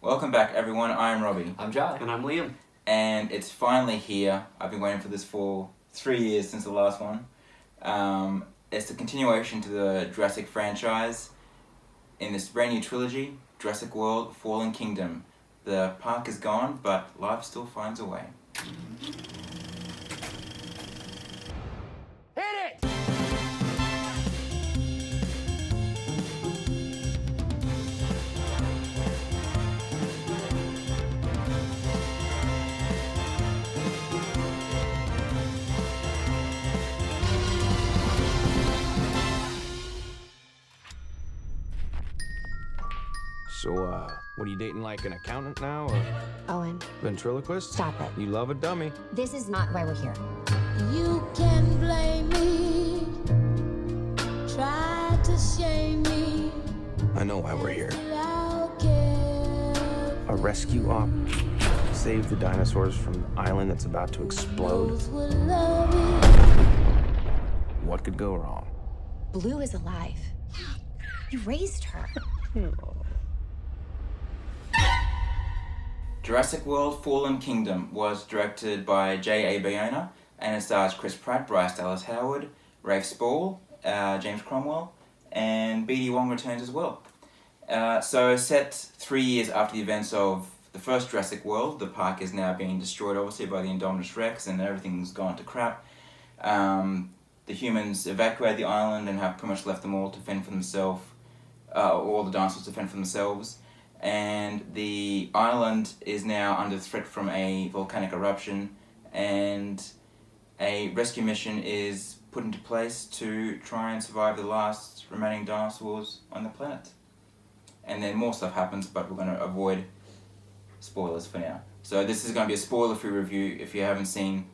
Welcome back, everyone. I'm Robbie. I'm Jye. And I'm Liam. And it's finally here. I've been waiting for this for 3 years since the last one. It's the continuation to the Jurassic franchise in this brand new trilogy, Jurassic World, Fallen Kingdom. The park is gone, but life still finds a way. So, what are you dating, like an accountant now, or Owen, ventriloquist? stop it. You love a dummy. This is not why we're here. You can blame me, try to shame me, I know why we're here. but I'll care. A rescue op. Save the dinosaurs from the island that's about to explode. Those will love you. What could go wrong? Blue is alive. You raised her. Jurassic World Fallen Kingdom was directed by Jye and it stars Chris Pratt, Bryce Dallas Howard, Rafe Spall, James Cromwell, and B.D. Wong returns as well. So set 3 years after the events of the first Jurassic World, the park is now being destroyed obviously by the Indominus Rex and everything's gone to crap. The humans evacuate the island and have pretty much left them all to fend for themselves, all the dinosaurs to fend for themselves. And the island is now under threat from a volcanic eruption, and a rescue mission is put into place to try and survive the last remaining dinosaurs on the planet. And then more stuff happens, but we're going to avoid spoilers for now. So this is going to be a spoiler-free review. If you haven't seen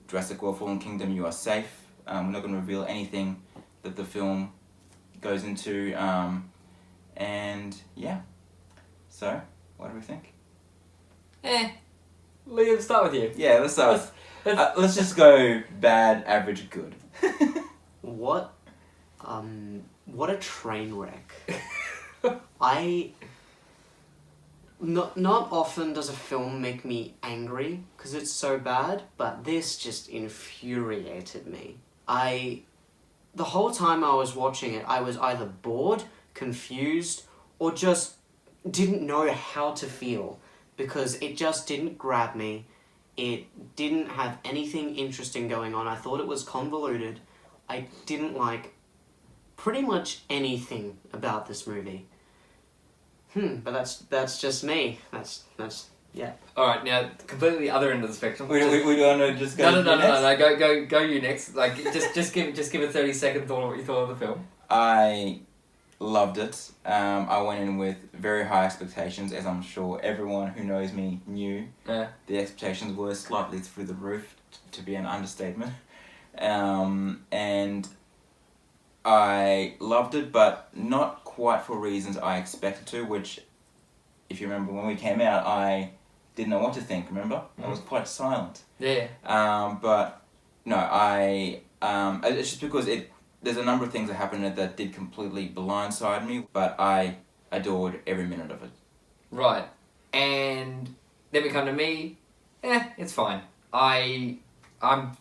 Jurassic World Fallen Kingdom, you are safe. We're not going to reveal anything that the film goes into, and yeah. So, what do we think? Liam, start with you. Yeah, let's start. Let's just go bad, average, good. What a train wreck. Not often does a film make me angry because it's so bad, but this just infuriated me. The whole time I was watching it, I was either bored, confused, or just didn't know how to feel because it just didn't grab me. It didn't have anything interesting going on. I thought it was convoluted. I didn't like pretty much anything about this movie. But that's just me. That's yeah. All right, now completely other end of the spectrum. We want to just go. No. Go you next. Like just give a 30-second thought of what you thought of the film. I loved it. I went in with very high expectations, as I'm sure everyone who knows me knew. Yeah. The expectations were slightly through the roof, to be an understatement. And I loved it, but not quite for reasons I expected to, which, if you remember when we came out, I didn't know what to think, remember? I was quite silent. Yeah. But, no, it's just because there's a number of things that happened in it that did completely blindside me, but I adored every minute of it. Right. And then we come to me. It's fine. I'm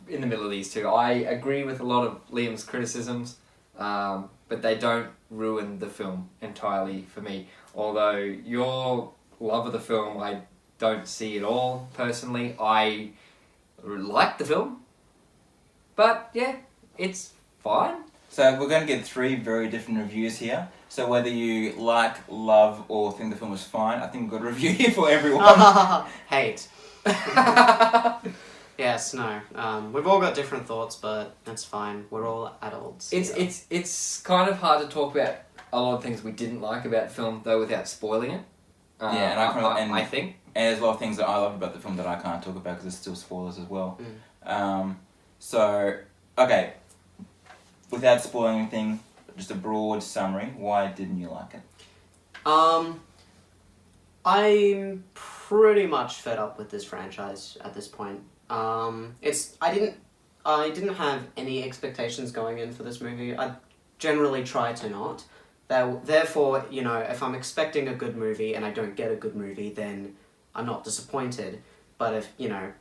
in the middle of these two. I agree with a lot of Liam's criticisms, but they don't ruin the film entirely for me. Although your love of the film, I don't see at all, personally. I like the film, but yeah, it's fine. So we're going to get 3 very different reviews here. So whether you like, love, or think the film was fine, I think we've got a review here for everyone. Hate. Yes, no. We've all got different thoughts, but that's fine. We're all adults. It's kind of hard to talk about a lot of things we didn't like about the film, though, without spoiling it. Yeah, and I think. And there's a lot of things that I love about the film that I can't talk about because there's still spoilers as well. So, okay, without spoiling anything, just a broad summary, why didn't you like it? I'm pretty much fed up with this franchise at this point. I didn't have any expectations going in for this movie. I generally try to not. Therefore, you know, if I'm expecting a good movie and I don't get a good movie, then I'm not disappointed. But if, you know,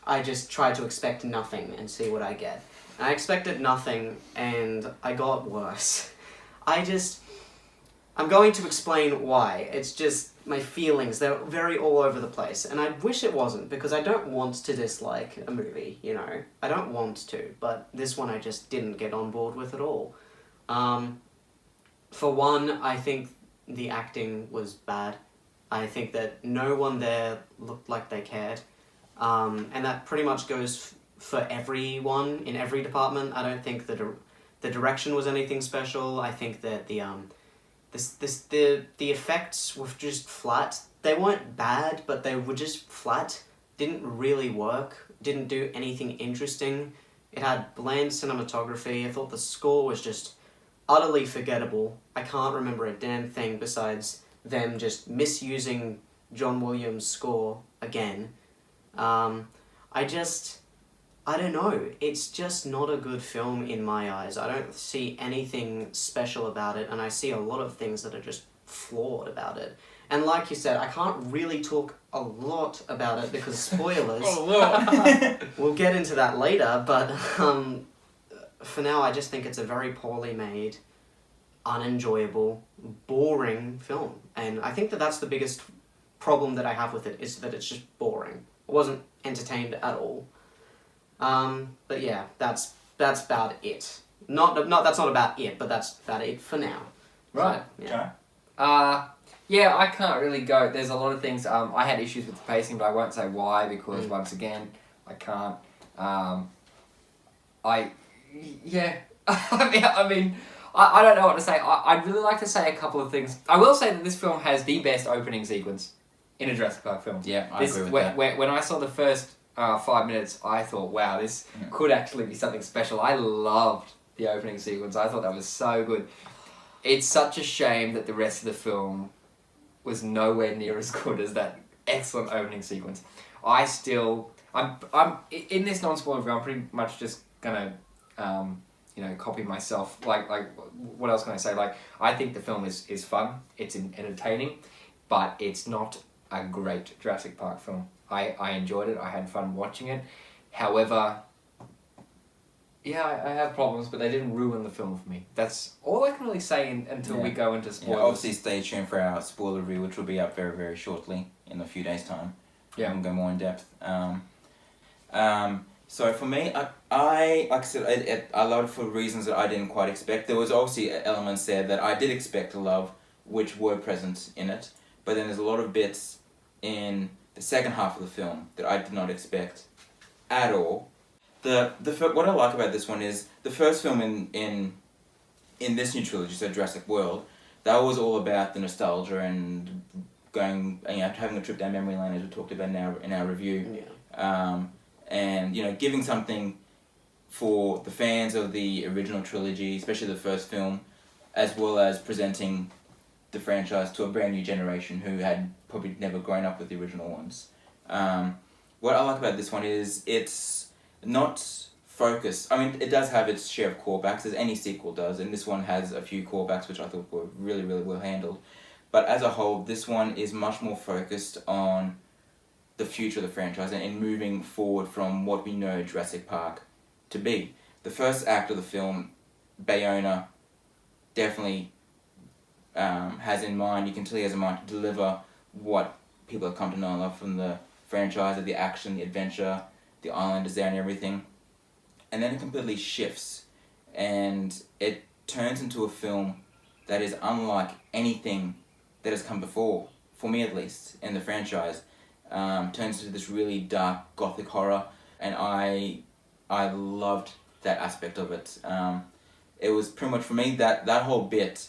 I just try to expect nothing and see what I get. And I expected nothing and I got worse. I'm going to explain why. It's just my feelings, they're very all over the place. And I wish it wasn't, because I don't want to dislike a movie, you know. I don't want to, but this one I just didn't get on board with at all. For one, I think the acting was bad. I think that no one there looked like they cared. And that pretty much goes for everyone in every department. I don't think the direction was anything special. I think that the effects were just flat. They weren't bad, but they were just flat. Didn't really work. Didn't do anything interesting. It had bland cinematography. I thought the score was just utterly forgettable. I can't remember a damn thing besides them just misusing John Williams' score again. I don't know. It's just not a good film in my eyes. I don't see anything special about it, and I see a lot of things that are just flawed about it. And like you said, I can't really talk a lot about it because spoilers. We'll get into that later, but for now I just think it's a very poorly made, unenjoyable, boring film. And I think that that's the biggest problem that I have with it, is that it's just boring. I wasn't entertained at all. But yeah, that's about it. Not that's not about it, but that's about it for now. Right. So, yeah. Yeah, I can't really go. There's a lot of things. I had issues with the pacing, but I won't say why, because once again, I can't. I don't know what to say. I'd really like to say a couple of things. I will say that this film has the best opening sequence in a Jurassic Park film. Yeah, I agree with that. When I saw the first 5 minutes, I thought, wow, this could actually be something special. I loved the opening sequence. I thought that was so good. It's such a shame that the rest of the film was nowhere near as good as that excellent opening sequence. I'm in this non-spoiler review, I'm pretty much just gonna copy myself. Like what else can I say? Like, I think the film is fun, it's entertaining, but it's not a great Jurassic Park film. I enjoyed it, I had fun watching it. However, yeah, I have problems, but they didn't ruin the film for me. That's all I can really say until we go into spoilers. Yeah, obviously stay tuned for our spoiler review, which will be up very, very shortly, in a few days' time. Yeah. We'll go more in depth. So for me, I like I said, I loved it for reasons that I didn't quite expect. There was obviously elements there that I did expect to love, which were present in it. But then there's a lot of bits in the second half of the film that I did not expect at all. What I like about this one is the first film in this new trilogy, so Jurassic World, that was all about the nostalgia and going, having a trip down memory lane, as we talked about in our review. Yeah. And giving something for the fans of the original trilogy, especially the first film, as well as presenting the franchise to a brand new generation who had probably never grown up with the original ones. What I like about this one is it's not focused. I mean, it does have its share of callbacks, as any sequel does, and this one has a few callbacks which I thought were really, really well handled. But as a whole, this one is much more focused on the future of the franchise and moving forward from what we know Jurassic Park to be. The first act of the film, Bayona definitely has in mind, you can tell he has in mind to deliver what people have come to know and love from the franchise, the action, the adventure, the island design and everything. And then it completely shifts and it turns into a film that is unlike anything that has come before, for me at least, in the franchise. Turns into this really dark gothic horror, and I loved that aspect of it. It was pretty much for me that whole bit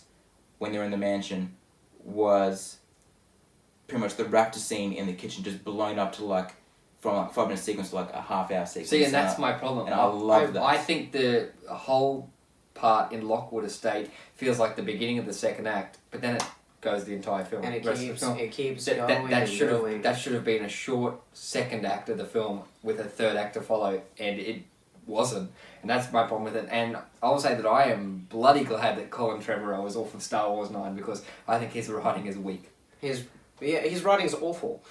when they're in the mansion was pretty much the raptor scene in the kitchen, just blown up to from 5 minute sequence to a half-hour sequence. See, and that's my problem. And I love that. I think the whole part in Lockwood Estate feels like the beginning of the second act, but then it goes the entire film. And it keeps that, going that and should going. That should have been a short second act of the film with a third act to follow, and it wasn't. And that's my problem with it. And I'll say that I am bloody glad that Colin Trevorrow was off of Star Wars 9 because I think his writing is weak. His writing's awful.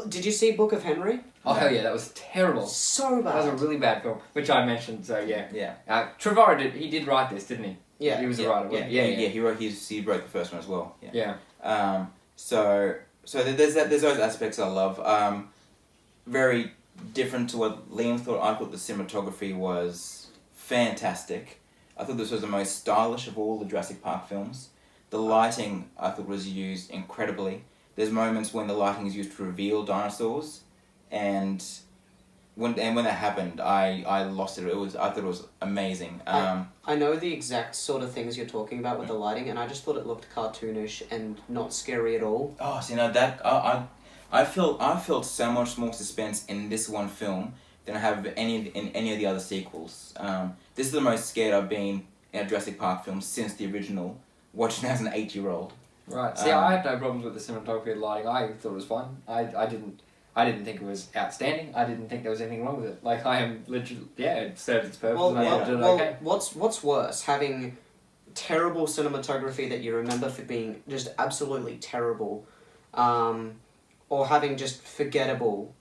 Did you see Book of Henry? Oh, hell yeah, that was terrible. So bad. That was a really bad film, which I mentioned, so yeah. Yeah. Trevorrow did write this, didn't he? Yeah. He was a writer, wasn't he? Yeah. He wrote the first one as well. Yeah. Yeah. So there's those aspects I love. Very different to what Liam thought. I thought the cinematography was fantastic. I thought this was the most stylish of all the Jurassic Park films. The lighting I thought was used incredibly. There's moments when the lighting is used to reveal dinosaurs, and when that happened, I lost it. I thought it was amazing. I know the exact sort of things you're talking about with the lighting, and I just thought it looked cartoonish and not scary at all. Oh, so that I felt so much more suspense in this one film than I have in any of the other sequels. This is the most scared I've been in a Jurassic Park film since the original, watching as an 8-year-old. Right. See, I had no problems with the cinematography and lighting. I thought it was fun. I didn't think it was outstanding. I didn't think there was anything wrong with it. Like, I am literally, it served its purpose and I thought it okay. What's worse, having terrible cinematography that you remember for being just absolutely terrible, or having just forgettable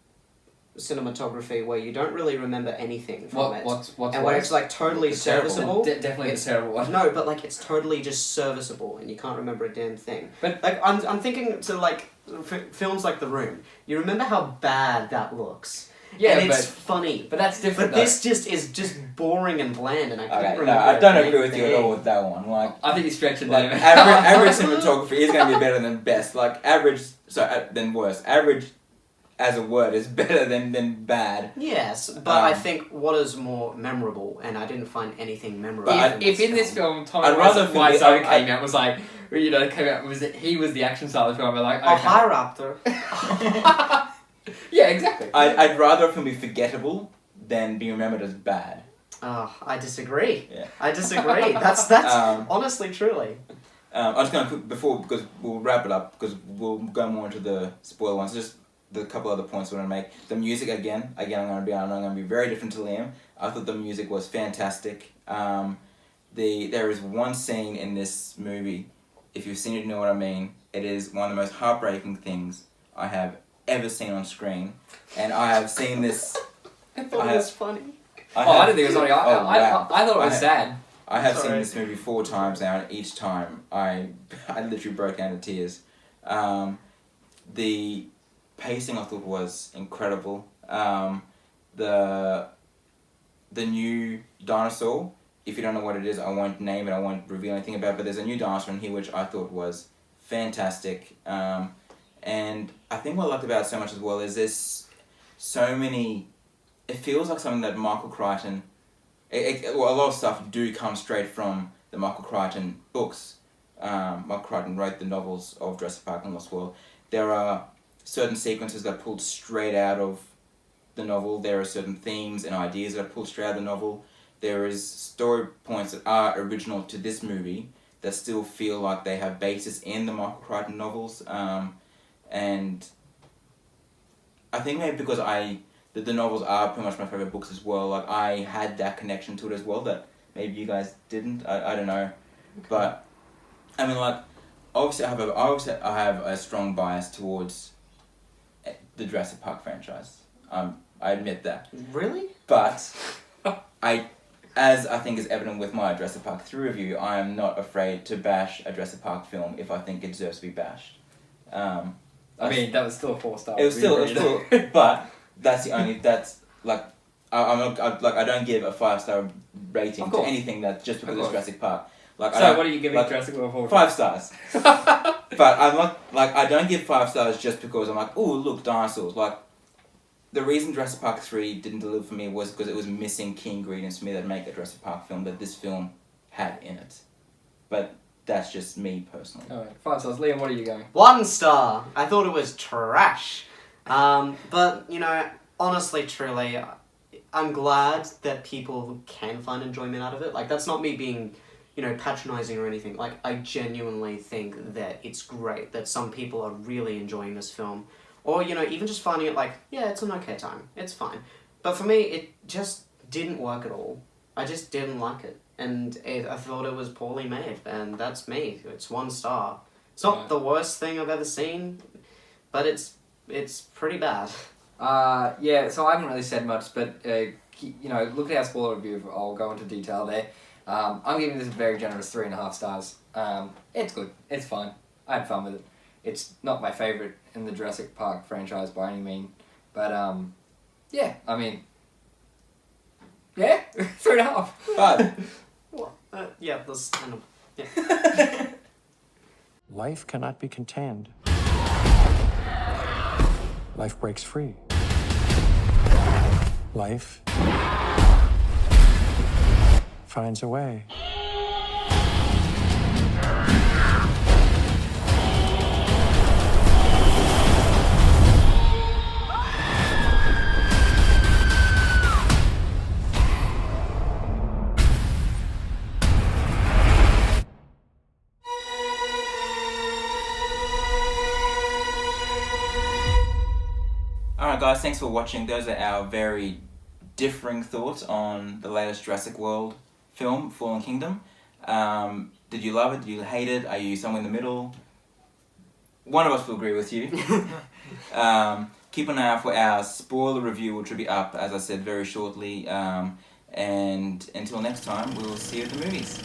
cinematography where you don't really remember anything from it. What's and when it's like totally serviceable. Definitely it's the terrible one. No, but like it's totally just serviceable and you can't remember a damn thing. But like I'm thinking to like films like The Room. You remember how bad that looks. Yeah, and it's funny. But that's different. But this just is just boring and bland, and I can't remember. No, I don't agree with you at all with that one. Like, I think you're stretching like that. average cinematography is going to be better than best. Like than worse. Average, as a word, is better than bad. Yes, but I think what is more memorable, and I didn't find anything memorable. If in this film, Tommy Wiseau came out was like, he was the action star of the film. I'm like, okay. Oh, hi, Raptor. Yeah, exactly. I'd rather a film be forgettable than be remembered as bad. Oh, I disagree. Yeah. I disagree. That's honestly, truly. I'm just going to because we'll wrap it up because we'll go more into the spoiler ones. Just the couple other points I want to make. The music again. I'm going to be very different to Liam. I thought the music was fantastic. There is one scene in this movie. If you've seen it, you know what I mean. It is one of the most heartbreaking things I have ever seen on screen, and I have seen this. I thought it was funny. I didn't think it was funny. I thought it was sad. I have seen this movie 4 times now, and each time I literally broke down to tears. The pacing I thought was incredible. The new dinosaur. If you don't know what it is, I won't name it. I won't reveal anything about it. But there's a new dinosaur in here which I thought was fantastic. And I think what I liked about it so much as well is there's so many. It feels like something that Michael Crichton. A lot of stuff do come straight from the Michael Crichton books. Michael Crichton wrote the novels of Jurassic Park and Lost World. There are certain sequences that are pulled straight out of the novel. There are certain themes and ideas that are pulled straight out of the novel. There is story points that are original to this movie that still feel like they have basis in the Michael Crichton novels. And I think maybe because the novels are pretty much my favourite books as well. Like, I had that connection to it as well that maybe you guys didn't. I don't know. Okay. But, I mean, like, obviously I have a strong bias towards the Jurassic Park franchise. I admit that. Really? But, as I think is evident with my Jurassic Park 3 review, I am not afraid to bash a Jurassic Park film if I think it deserves to be bashed. I mean, that was still a 4-star. It was still, but that's like, I don't give a 5-star rating to anything that just because it's Jurassic Park. Like, so what are you giving Jurassic World for? 5 stars. But I'm not, like, I don't give 5 stars just because I'm like, ooh, look, dinosaurs. Like, the reason Jurassic Park 3 didn't deliver for me was because it was missing key ingredients for me that make a Jurassic Park film that this film had in it. But that's just me personally. Alright, 5 stars. Liam, what are you going? 1 star. I thought it was trash. But, you know, honestly, truly, I'm glad that people can find enjoyment out of it. Like, that's not me being, you know, patronising or anything. Like, I genuinely think that it's great that some people are really enjoying this film. Or, you know, even just finding it like, yeah, it's an okay time. It's fine. But for me, it just didn't work at all. I just didn't like it. And I thought it was poorly made, and that's me. It's 1 star. It's not the worst thing I've ever seen, but it's pretty bad. Yeah, so I haven't really said much, but, you know, look at our spoiler review. I'll go into detail there. I'm giving this a very generous 3.5 stars. It's good. It's fine. I had fun with it. It's not my favourite in the Jurassic Park franchise by any means. But, yeah, I mean... Yeah? 3.5. But Well, yeah, that's kind of... Yeah. Life cannot be contained. Life breaks free. Life finds a way. alright guys, thanks for watching. Those are our very differing thoughts on the latest Jurassic World film, Fallen Kingdom. Did you love it? Did you hate it? Are you somewhere in the middle? One of us will agree with you. Keep an eye out for our spoiler review, which will be up, as I said, very shortly. And until next time, we'll see you at the movies.